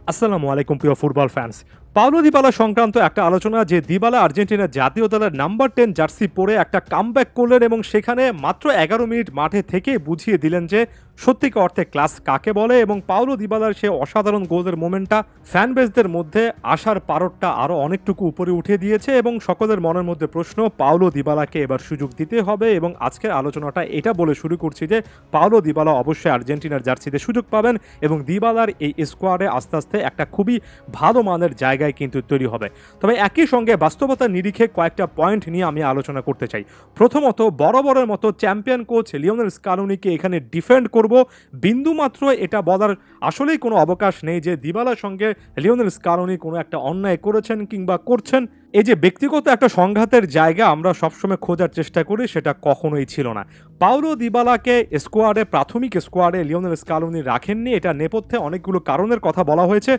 আসসালামু আলাইকুম প্রিয় ফুটবল ফ্যান্স। পাওলো দিবালা সংক্রান্ত একটা আলোচনা যে দিবালা আর্জেন্টিনার জাতীয় দলের নাম্বার 10 জার্সি পরে একটা কামব্যাক করলেন এবং সেখানে মাত্র 11 মিনিট মাঠে থেকে বুঝিয়ে দিলেন যে সত্যিকার অর্থে ক্লাস কাকে বলে এবং পাওলো দিবালার সে অসাধারণ গোলের মোমেন্টটা ফ্যান বেসদের মধ্যে আশার পারদটা আরও অনেকটুকু উপরে উঠে দিয়েছে এবং সকলের মনের মধ্যে প্রশ্ন পাওলো দিবালাকে এবার সুযোগ দিতে হবে এবং আজকের আলোচনাটা এটা বলে শুরু করছি যে পাওলো দিবালা অবশ্যই আর্জেন্টিনার জার্সিতে সুযোগ পাবেন এবং দিবালার এই স্কোয়াডে আস্তে আস্তে একটা খুবই ভালো মানের জায়গায় কিন্তু তৈরি হবে। তবে একই সঙ্গে বাস্তবতার নিরিখে কয়েকটা পয়েন্ট নিয়ে আমি আলোচনা করতে চাই। প্রথমত, বরাবরের মতো চ্যাম্পিয়ন কোচ লিওনেল স্কালোনিকে এখানে ডিফেন্ড করব, বিন্দুমাত্র এটা বলার আসলেই কোনো অবকাশ নেই যে দিবালার সঙ্গে লিওনেল স্কালোনি কোনো একটা অন্যায় করেছেন কিংবা করছেন। এই যে ব্যক্তিগত একটা সংঘাতের জায়গা আমরা সবসময় খোঁজার চেষ্টা করি, সেটা কখনোই ছিল না। পাওলো দিবালাকে স্কোয়াডে, প্রাথমিক স্কোয়াডে লিওনেল স্কালোনি রাখেননি, এটা নেপথ্যে অনেকগুলো কারণের কথা বলা হয়েছে।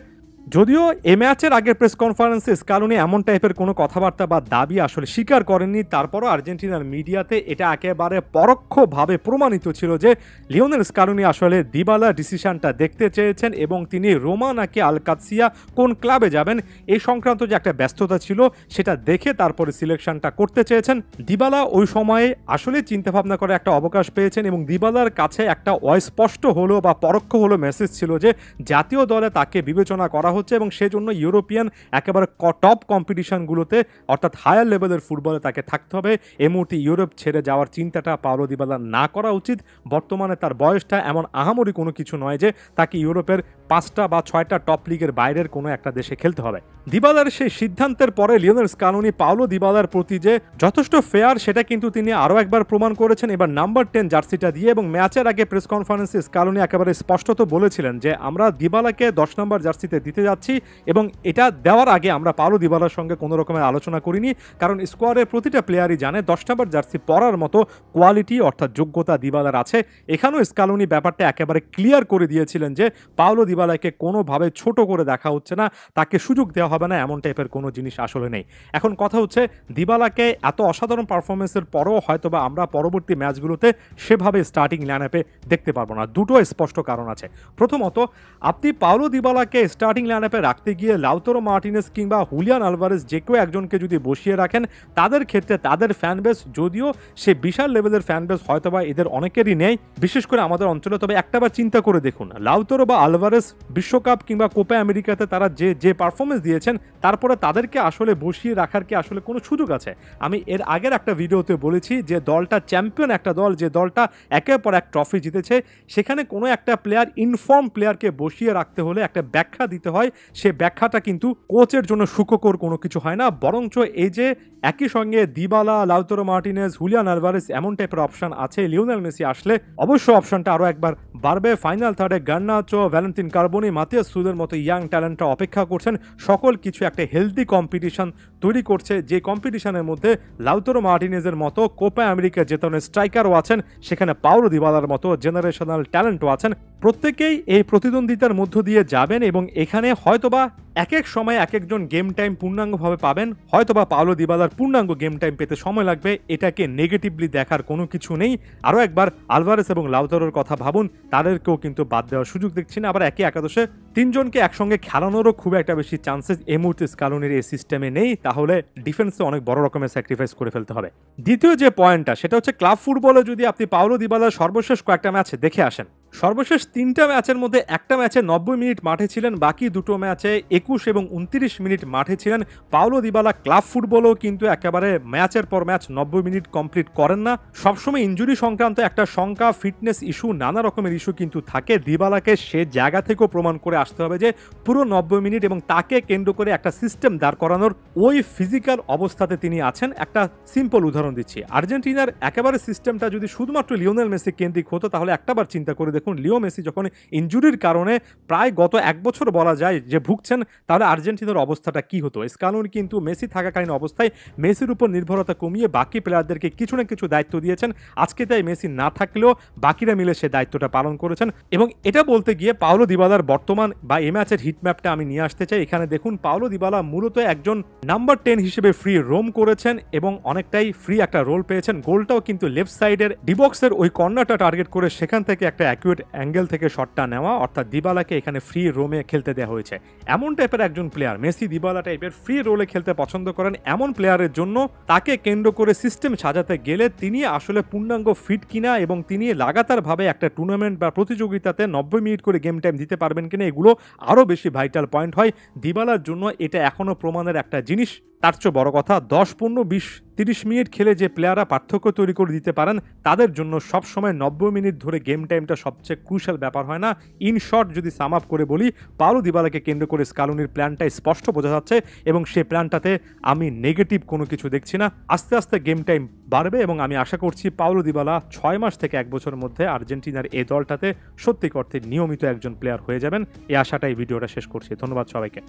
যদিও এ ম্যাচের আগের প্রেস কনফারেন্সে স্কালোনি এমন টাইপের কোনো কথাবার্তা বা দাবি আসলে স্বীকার করেননি, তারপরও আর্জেন্টিনার মিডিয়াতে এটা একেবারে পরোক্ষভাবে প্রমাণিত ছিল যে লিওনেল স্কালোনি আসলে দিবালার ডিসিশনটা দেখতে চেয়েছেন এবং তিনি রোমা নাকি আলকাতসিয়া কোন ক্লাবে যাবেন এই সংক্রান্ত যে একটা ব্যস্ততা ছিল সেটা দেখে তারপরে সিলেকশনটা করতে চেয়েছেন। দিবালা ওই সময়ে আসলে চিন্তাভাবনা করে একটা অবকাশ পেয়েছেন এবং দিবালার কাছে একটা অস্পষ্ট হলো বা পরোক্ষ হলো মেসেজ ছিল যে জাতীয় দলে তাকে বিবেচনা করা হচ্ছে এবং সেজন্য ইউরোপিয়ান একেবারে টপ কম্পিটিশনগুলোতে অর্থাৎ হায়ার লেভেলের ফুটবলে তাকে থাকতে হবে। এই মুহূর্তে ইউরোপ ছেড়ে যাওয়ার চিন্তাটা পাওলো দিবালার না করা উচিত। বর্তমানে তার বয়সটা এমন আহামরি কোনো কিছু নয় যে তাকে ইউরোপের 5টা বা 6টা টপ লিগের বাইরের কোনো একটা দেশে খেলতে হবে। দিবালার সেই সিদ্ধান্তের পরে লিওনেল স্কালোনি পাওলো দিবালার প্রতি যে যথেষ্ট ফেয়ার সেটা কিন্তু তিনি আরও একবার প্রমাণ করেছেন এবার নাম্বার 10 জার্সিটা দিয়ে। এবং ম্যাচের আগে প্রেস কনফারেন্সে স্কালোনি একেবারে স্পষ্টত বলেছিলেন যে আমরা দিবালাকে 10 নম্বর জার্সিতে দিতে যাচ্ছি এবং এটা দেওয়ার আগে আমরা পাওলো দিবালার সঙ্গে কোনো রকমের আলোচনা করিনি, কারণ স্কোয়াডের প্রতিটা প্লেয়ারই জানে 10 নম্বর জার্সি পরার মতো কোয়ালিটি অর্থাৎ যোগ্যতা দিবালার আছে। এখানেও স্কালোনি ব্যাপারটা একেবারে ক্লিয়ার করে দিয়েছিলেন যে পাওলো দিবালাকে কোনোভাবে ছোট করে দেখা হচ্ছে না, তাকে সুযোগ দেওয়া হবে না, এমন টাইপের কোনো জিনিস আসলে নেই। এখন কথা হচ্ছে দিবালাকে এত অসাধারণ পারফরমেন্সের পরেও হয়তোবা আমরা পরবর্তী ম্যাচগুলোতে সেভাবে স্টার্টিং লাইনআপে দেখতে পারবো না। দুটো স্পষ্ট কারণ আছে। প্রথমত, আপনি পাওলো দিবালাকে স্টার্টিং লাইনআপে রাখতে গিয়ে লাউতারো মার্টিনেজ কিংবা হুলিয়ান আলভারেজ যে কেউ একজনকে যদি বসিয়ে রাখেন, তাদের ক্ষেত্রে তাদের ফ্যানবেস, যদিও সে বিশাল লেভেলের ফ্যানবেস হয়তোবা এদের অনেকেরই নেই, বিশেষ করে আমাদের অঞ্চলে, তবে একটাবার চিন্তা করে দেখুন লাউতারো বা আলভারেজ বিশ্বকাপ কিংবা কোপা আমেরিকাতে তারা যে পারফরমেন্স দিয়েছেন তারপরে তাদেরকে আসলে বসিয়ে রাখার কি আসলে কোনো সুযোগ আছে? আমি এর আগের একটা ভিডিওতে বলেছি যে দলটা চ্যাম্পিয়ন একটা দল, যে দলটা একের পর এক ট্রফি জিতেছে, সেখানে কোনো একটা প্লেয়ার, ইনফর্ম প্লেয়ারকে বসিয়ে রাখতে হলে একটা ব্যাখ্যা দিতে হয়। সে ব্যাখ্যাটা কিন্তু কোচের জন্য সুখকর কোনো কিছু হয় না, বরঞ্চ এই যে একই সঙ্গে Dybala, Lautaro Martinez, Julian Alvarez এমন টাইপের অপশন আছে, লিওনেল মেসি আসলে অবশ্য অপশনটা আরও একবার বাড়বে। ফাইনাল থার্ডে গার্নাচো, ভ্যালেন্টিন কার্বনি, মাতিয়াস সুদের মতো ইয়াং ট্যালেন্টরা অপেক্ষা করছেন। সকল কিছু একটা হেলদি কম্পিটিশন তৈরি করছে, যে কম্পিটিশনের মধ্যে লাউতারো মার্টিনেজের মতো কোপা আমেরিকা জেতানোর স্ট্রাইকারও আছেন, সেখানে পাওলো দিবালার মতো জেনারেশনাল ট্যালেন্টও আছেন। প্রত্যেকেই এই প্রতিদ্বন্দ্বিতার মধ্য দিয়ে যাবেন এবং এখানে হয়তোবা এক এক সময় এক একজন গেম টাইম পূর্ণাঙ্গভাবে পাবেন, হয়তোবা পাওলো দিবালার পূর্ণাঙ্গ গেম টাইম পেতে সময় লাগবে। এটাকে নেগেটিভলি দেখার কোনো কিছু নেই। আরও একবার আলভারেজ এবং লাউতারোর কথা ভাবুন, তাদেরকেও কিন্তু বাদ দেওয়ার সুযোগ দেখছি না। আবার একই একাদশে তিনজনকে একসঙ্গে খেলানোরও খুব একটা বেশি চান্সেস এই মুহূর্তে স্কালোনির এই সিস্টেমে নেই, তাহলে ডিফেন্সে অনেক বড় রকমের স্যাক্রিফাইস করে ফেলতে হবে। দ্বিতীয় যে পয়েন্টটা সেটা হচ্ছে ক্লাব ফুটবলে যদি আপনি পাওলো দিবালার সর্বশেষ কয়েকটা ম্যাচ দেখে আসেন, সর্বশেষ 3টা ম্যাচের মধ্যে একটা ম্যাচে 90 মিনিট মাঠে ছিলেন, বাকি দুটো ম্যাচে 21 এবং 29 মিনিট মাঠে ছিলেন। পাওলো দিবালা ক্লাব ফুটবলও কিন্তু একেবারে ম্যাচের পর ম্যাচ 90 মিনিট কমপ্লিট করেন না। সবসময় ইনজুরি সংক্রান্ত একটা শঙ্কা, ফিটনেস ইস্যু, নানা রকমের ইস্যু কিন্তু থাকে। দিবালাকে সে জায়গা থেকেও প্রমাণ করে আসতে হবে যে পুরো 90 মিনিট এবং তাকে কেন্দ্র করে একটা সিস্টেম দাঁড় করানোর ওই ফিজিক্যাল অবস্থাতে তিনি আছেন। একটা সিম্পল উদাহরণ দিচ্ছি, আর্জেন্টিনার একেবারে সিস্টেমটা যদি শুধুমাত্র লিওনেল মেসি কেন্দ্রিক হতো, তাহলে একটাবার চিন্তা করে দেখুন লিও মেসি যখন ইনজুরির কারণে প্রায় গত 1 বছর বলা যায় যে ভুগছেন, তাহলে আর্জেন্টিনার অবস্থাটা কি হতো? স্কালোনি কিন্তু মেসি থাকাকালীন অবস্থায় মেসির উপর নির্ভরতা কমিয়ে বাকি প্লেয়ারদেরকে কিছু না কিছু দায়িত্ব দিয়েছেন। আজকে তাই মেসি না থাকলেও বাকিরা মিলে সে দায়িত্বটা পালন করেছেন। এবং এটা বলতে গিয়ে পাওলো দিবালার বর্তমান বা এই ম্যাচের হিটম্যাপটা আমি নিয়ে আসতে চাই। এখানে দেখুন পাওলো দিবালা মূলত একজন নাম্বার 10 হিসেবে ফ্রি রোম করেছেন এবং অনেকটাই ফ্রি একটা রোল পেয়েছেন। গোলটাও কিন্তু লেফট সাইডের ডিবক্সের ওই কর্নারটা টার্গেট করে সেখান থেকে একটা অ্যাকুরেট ফ্লুইড অ্যাঙ্গেল থেকে শটটা নেওয়া, অর্থাৎ দিবালাকে এখানে ফ্রি রোমে খেলতে দেওয়া হয়েছে। এমন টাইপের একজন প্লেয়ার, মেসি দিবালা টাইপের ফ্রি রোলে খেলতে পছন্দ করেন এমন প্লেয়ারের জন্য তাকে কেন্দ্র করে সিস্টেম সাজাতে গেলে তিনি আসলে পূর্ণাঙ্গ ফিট কিনা এবং তিনি লাগাতারভাবে একটা টুর্নামেন্ট বা প্রতিযোগিতাতে 90 মিনিট করে গেম টাইম দিতে পারবেন কিনা, এগুলো আরও বেশি ভাইটাল পয়েন্ট হয়। দিবালার জন্য এটা এখনও প্রমাণের একটা জিনিস। তার চেয়ে বড় কথা, 10, 15, 20, 30 মিনিট খেলে যে প্লেয়াররা পার্থক্য তৈরি করে দিতে পারেন তাদের জন্য সবসময় 90 মিনিট ধরে গেম টাইমটা সবচেয়ে ক্রুশাল ব্যাপার হয় না। ইন শর্ট যদি সাম আপ করে বলি, পাওলো দিবালাকে কেন্দ্র করে স্কালোনির প্ল্যানটা স্পষ্ট বোঝা যাচ্ছে এবং সেই প্ল্যানটাতে আমি নেগেটিভ কোনো কিছু দেখছি না। আস্তে আস্তে গেম টাইম বাড়বে এবং আমি আশা করছি পাওলো দিবালা 6 মাস থেকে 1 বছরের মধ্যে আর্জেন্টিনার এই দলটাতে সত্যি অর্থে নিয়মিত একজন প্লেয়ার হয়ে যাবেন। এই আশাটাই ভিডিওটা শেষ করছি। ধন্যবাদ সবাইকে।